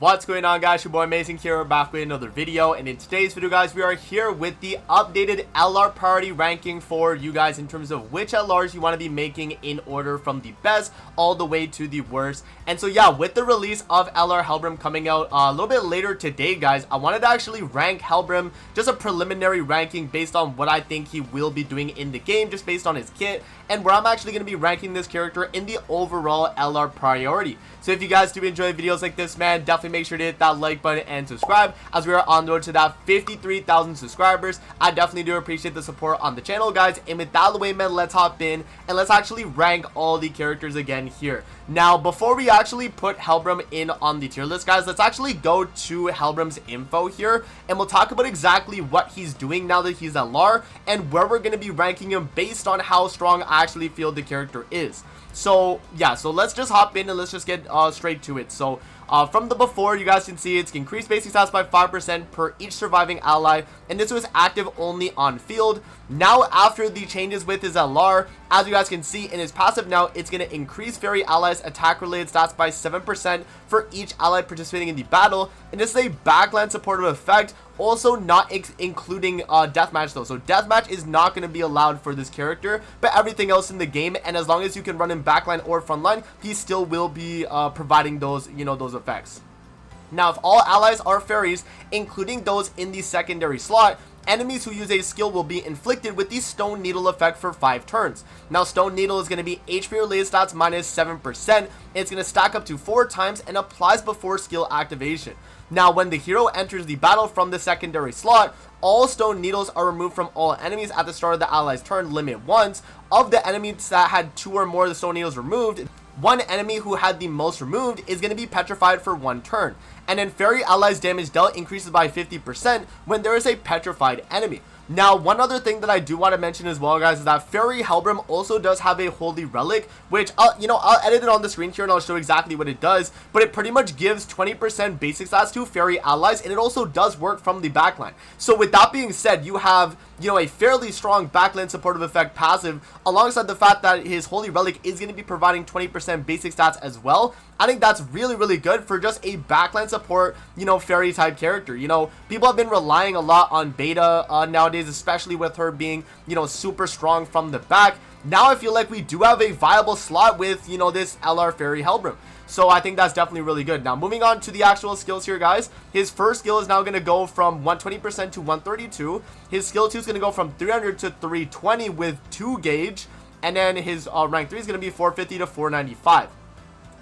What's going on, guys? Your boy Amazing here, back with another video, and in today's video, guys, we are here with the updated LR priority ranking for you guys in terms of which LRs you want to be making in order from the best all the way to the worst. And so yeah, with the release of LR Helbram coming out a little bit later today, guys, I wanted to actually rank Helbram, just a preliminary ranking based on what I think he will be doing in the game, just based on his kit, and where I'm actually going to be ranking this character in the overall LR priority. So if you guys do enjoy videos like this, man, definitely make sure to hit that like button and subscribe, as we are on the road to that 53,000 subscribers. I definitely do appreciate the support on the channel, guys. And with that out of the way, man, let's hop in and let's actually rank all the characters again here. Now, before we actually put Helbram in on the tier list, guys, let's actually go to Helbram's info here, and we'll talk about exactly what he's doing now that he's LR, and where we're going to be ranking him based on how strong I actually feel the character is. So yeah, so let's just hop in and let's just get straight to it. So from the before, you guys can see it's increased basic stats by 5% per each surviving ally, and this was active only on field. Now, after the changes with his LR, as you guys can see in his passive now, it's going to increase fairy allies attack related stats by 7% for each ally participating in the battle, and this is a backline supportive effect, also not including deathmatch though. So deathmatch is not going to be allowed for this character, but everything else in the game, and as long as you can run in backline or frontline, he still will be providing those, those effects. Now, if all allies are fairies, including those in the secondary slot, enemies who use a skill will be inflicted with the Stone Needle effect for 5 turns. Now, Stone Needle is going to be HP related stats minus 7%. It's going to stack up to 4 times and applies before skill activation. Now, when the hero enters the battle from the secondary slot, all Stone Needles are removed from all enemies at the start of the ally's turn, limit once. Of the enemies that had 2 or more of the Stone Needles removed, one enemy who had the most removed is going to be petrified for 1 turn. And then fairy allies damage dealt increases by 50% when there is a petrified enemy. Now, one other thing that I do want to mention as well, guys, is that Fairy Helbram also does have a Holy Relic, which, I'll edit it on the screen here and I'll show exactly what it does, but it pretty much gives 20% basic stats to Fairy allies, and it also does work from the backline. So with that being said, you have, a fairly strong backline supportive effect passive, alongside the fact that his Holy Relic is going to be providing 20% basic stats as well. I think that's really, really good for just a backline support, fairy type character. People have been relying a lot on Beta nowadays, especially with her being, super strong from the back. Now I feel like we do have a viable slot with, this LR Fairy Helbram. So I think that's definitely really good. Now, moving on to the actual skills here, guys. His first skill is now going to go from 120% to 132. His skill 2 is going to go from 300 to 320 with 2 gauge. And then his rank 3 is going to be 450 to 495.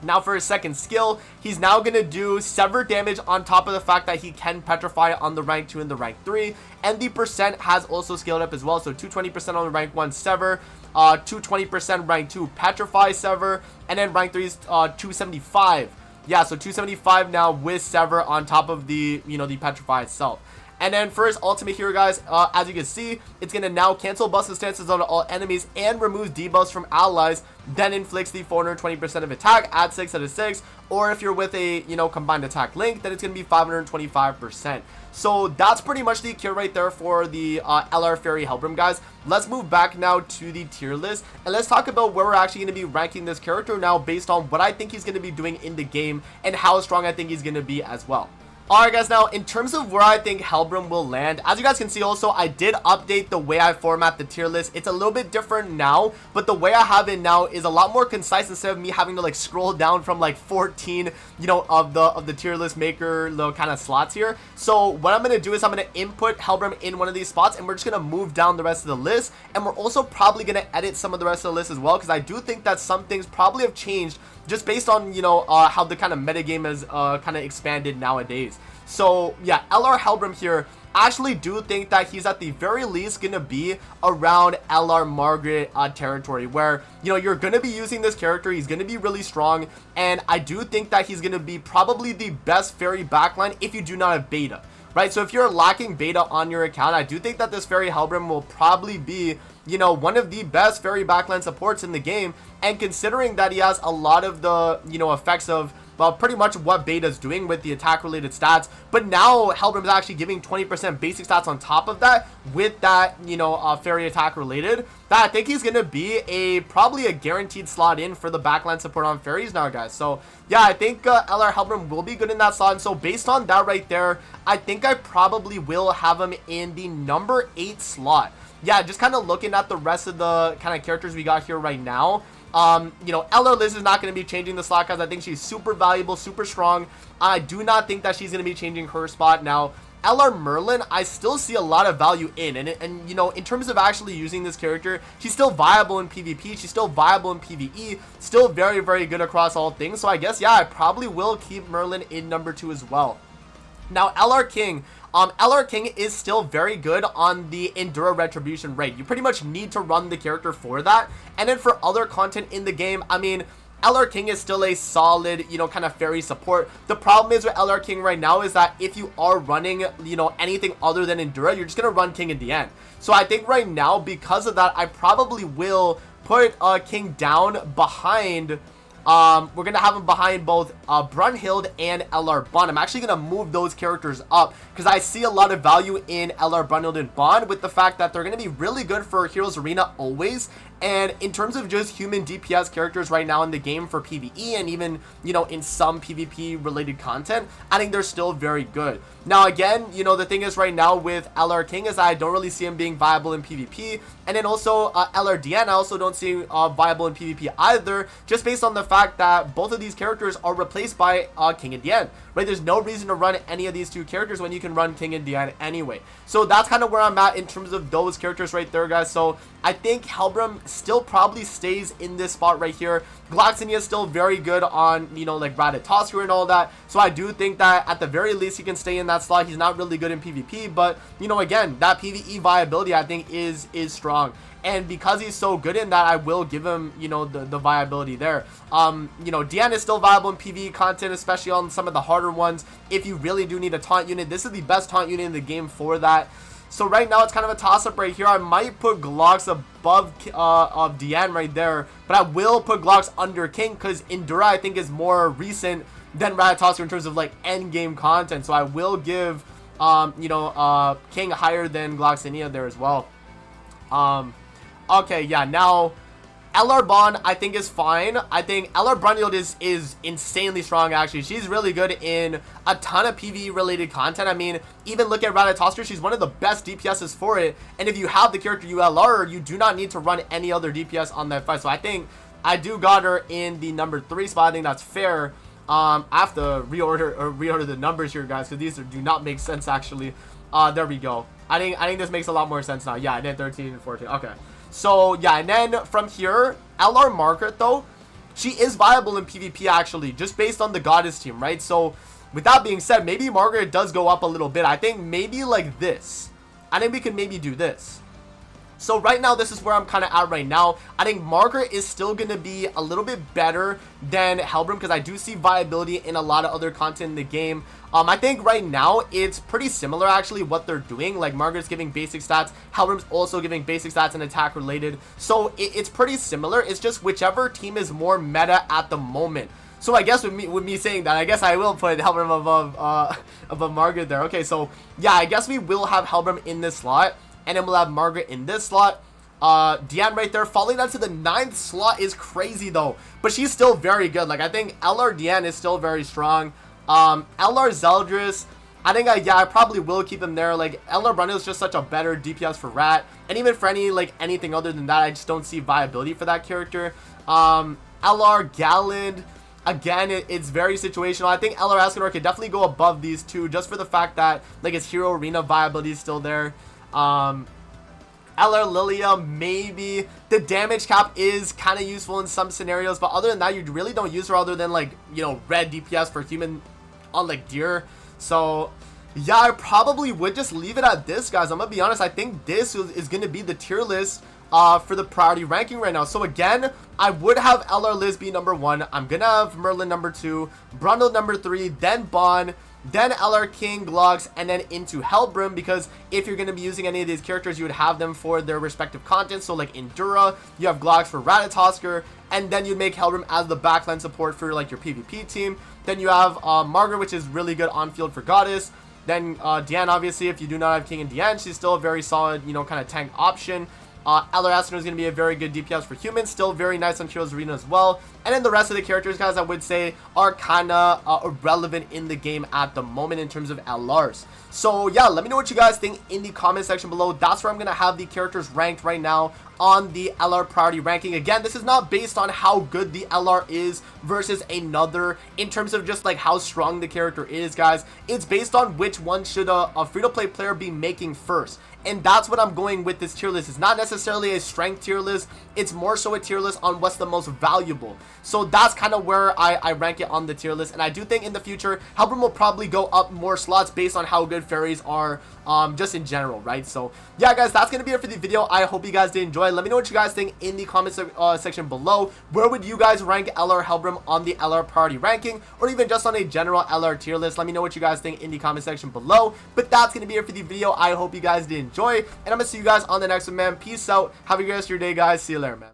Now, for his second skill, he's now going to do sever damage on top of the fact that he can petrify on the rank 2 and the rank 3. And the percent has also scaled up as well. So 220% on the rank 1 sever, 220% rank 2 petrify sever, and then rank 3 is 275. Yeah, so 275 now with sever on top of the, the petrify itself. And then for his ultimate here, guys, as you can see, it's going to now cancel busted stances on all enemies and removes debuffs from allies, then inflicts the 420% of attack at 6 out of 6, or if you're with a, combined attack link, then it's going to be 525%. So that's pretty much the cure right there for the LR Fairy Helbram, guys. Let's move back now to the tier list, and let's talk about where we're actually going to be ranking this character now based on what I think he's going to be doing in the game and how strong I think he's going to be as well. Alright, guys, now in terms of where I think Helbram will land, as you guys can see also, I did update the way I format the tier list. It's a little bit different now, but the way I have it now is a lot more concise instead of me having to like scroll down from like 14, of the tier list maker little kind of slots here. So what I'm going to do is I'm going to input Helbram in one of these spots, and we're just going to move down the rest of the list, and we're also probably going to edit some of the rest of the list as well, because I do think that some things probably have changed just based on, how the kind of metagame has kind of expanded nowadays. So yeah, LR Helbram here, I actually do think that he's at the very least going to be around LR Margaret territory, where, you're going to be using this character. He's going to be really strong, and I do think that he's going to be probably the best fairy backline if you do not have Beta. Right, so if you're lacking Beta on your account, I do think that this Fairy Helbram will probably be, one of the best Fairy backline supports in the game. And considering that he has a lot of the, effects of, well, pretty much what Beta's doing with the attack related stats. But now Helbram's actually giving 20% basic stats on top of that with that, you know, fairy attack related. That I think he's gonna be probably a guaranteed slot in for the backline support on fairies now, guys. So yeah, I think LR Helbram will be good in that slot. And so based on that right there, I think I probably will have him in the number 8 slot. Yeah, just kind of looking at the rest of the kind of characters we got here right now. You know, LR Liz is not going to be changing the slot, guys. I think she's super valuable, super strong. I do not think that she's going to be changing her spot. Now, LR Merlin, I still see a lot of value in. And you know, in terms of actually using this character, she's still viable in PvP. She's still viable in PvE. Still very, very good across all things. So I guess, yeah, I probably will keep Merlin in number 2 as well. Now, LR King. LR King is still very good on the Endura Retribution rate. You pretty much need to run the character for that. And then for other content in the game, I mean, LR King is still a solid, you know, kind of fairy support. The problem is with LR King right now is that if you are running, you know, anything other than Endura, you're just going to run King at the end. So I think right now, because of that, I probably will put King down behind... we're going to have him behind both Brunhild and LR Bond. I'm actually going to move those characters up because I see a lot of value in LR Brunhild and Bond with the fact that they're going to be really good for Heroes Arena always. And in terms of just human DPS characters right now in the game for PvE and even, you know, in some PvP related content, I think they're still very good. Now, again, you know, the thing is right now with LR King is I don't really see him being viable in PvP. And then also LR Diane, I also don't see viable in PvP either, just based on the fact that both of these characters are replaced by King and Diane, right? There's no reason to run any of these two characters when you can run King and Diane anyway. So that's kind of where I'm at in terms of those characters right there, guys. So I think Helbram still probably stays in this spot right here. Gloxinia is still very good on, you know, like Ratatoskr and all that. So I do think that at the very least he can stay in that slot. He's not really good in PvP, but, you know, again, that PvE viability I think is strong. And because he's so good in that, I will give him, you know, the viability there. You know, Diane is still viable in PvE content, especially on some of the harder ones. If you really do need a taunt unit, this is the best taunt unit in the game for that. So right now it's kind of a toss-up right here. I might put Glox above of Diane right there, but I will put Glox under King because Endura I think is more recent than Ratatoskr in terms of like end game content. So I will give you know, King higher than Gloxinia there as well. Okay, yeah, now LR Bond I think is fine. I think LR Brunhild is insanely strong actually. She's really good in a ton of PvE related content. I mean, even look at Ratatoskr, she's one of the best DPSs for it. And if you have the character you LR, you do not need to run any other DPS on that fight. So I think I do got her in the number 3 spot. I think that's fair. I have to reorder the numbers here, guys, because these do not make sense actually. There we go. I think this makes a lot more sense now. Yeah, I did 13 and 14. Okay. So, yeah, and then from here, LR Margaret, though, she is viable in PvP, actually, just based on the Goddess team, right? So, with that being said, maybe Margaret does go up a little bit. I think maybe like this. I think we could maybe do this. So right now, this is where I'm kind of at right now. I think Margaret is still going to be a little bit better than Helbram because I do see viability in a lot of other content in the game. I think right now it's pretty similar actually what they're doing. Like Margaret's giving basic stats, Helbram's also giving basic stats and attack related. So it's pretty similar. It's just whichever team is more meta at the moment. So I guess with me saying that, I guess I will put Helbram above Margaret there. Okay, so yeah, I guess we will have Helbram in this slot. And then we'll have Margaret in this slot. Diane right there. Falling down to the 9th slot is crazy though. But she's still very good. Like I think LR Diane is still very strong. LR Zeldris, I think I probably will keep him there. Like LR Brunhild is just such a better DPS for Rat. And even for anything other than that, I just don't see viability for that character. LR Galland, again, it's very situational. I think LR Escanor could definitely go above these two just for the fact that like his Hero Arena viability is still there. LR Lilia, maybe. The damage cap is kind of useful in some scenarios, but other than that, you really don't use her other than like, you know, red DPS for human on like deer. So yeah, I probably would just leave it at this, guys. I'm gonna be honest, I think this is gonna be the tier list for the priority ranking right now. So again, I would have LR Liz be number 1. I'm gonna have Merlin number 2, Brunhild number 3, then Bond, then LR King, Glox, and then into Helbram, because if you're going to be using any of these characters, you would have them for their respective content. So like Endura, you have Glox for Ratatoskr, and then you'd make Helbram as the backline support for like your PvP team. Then you have Margaret, which is really good on field for Goddess. Then Diane, obviously, if you do not have King and Diane, she's still a very solid, you know, kind of tank option. Eller Escanor is going to be a very good DPS for humans, still very nice on Heroes Arena as well. And then the rest of the characters, guys, I would say are kind of irrelevant in the game at the moment in terms of LRs. So yeah, let me know what you guys think in the comment section below. That's where I'm going to have the characters ranked right now on the LR priority ranking. Again, this is not based on how good the LR is versus another in terms of just like how strong the character is, guys. It's based on which one should a free-to-play player be making first. And that's what I'm going with this tier list. It's not necessarily a strength tier list. It's more so a tier list on what's the most valuable. So that's kind of where I rank it on the tier list. And I do think in the future, Helbram will probably go up more slots based on how good fairies are just in general, right? So yeah, guys, that's going to be it for the video. I hope you guys did enjoy. Let me know what you guys think in the comment section below. Where would you guys rank LR Helbram on the LR priority ranking, or even just on a general LR tier list? Let me know what you guys think in the comment section below. But that's going to be it for the video. I hope you guys did enjoy, and I'm going to see you guys on the next one, man. Peace out. Have a good rest of your day, guys. See you later, man.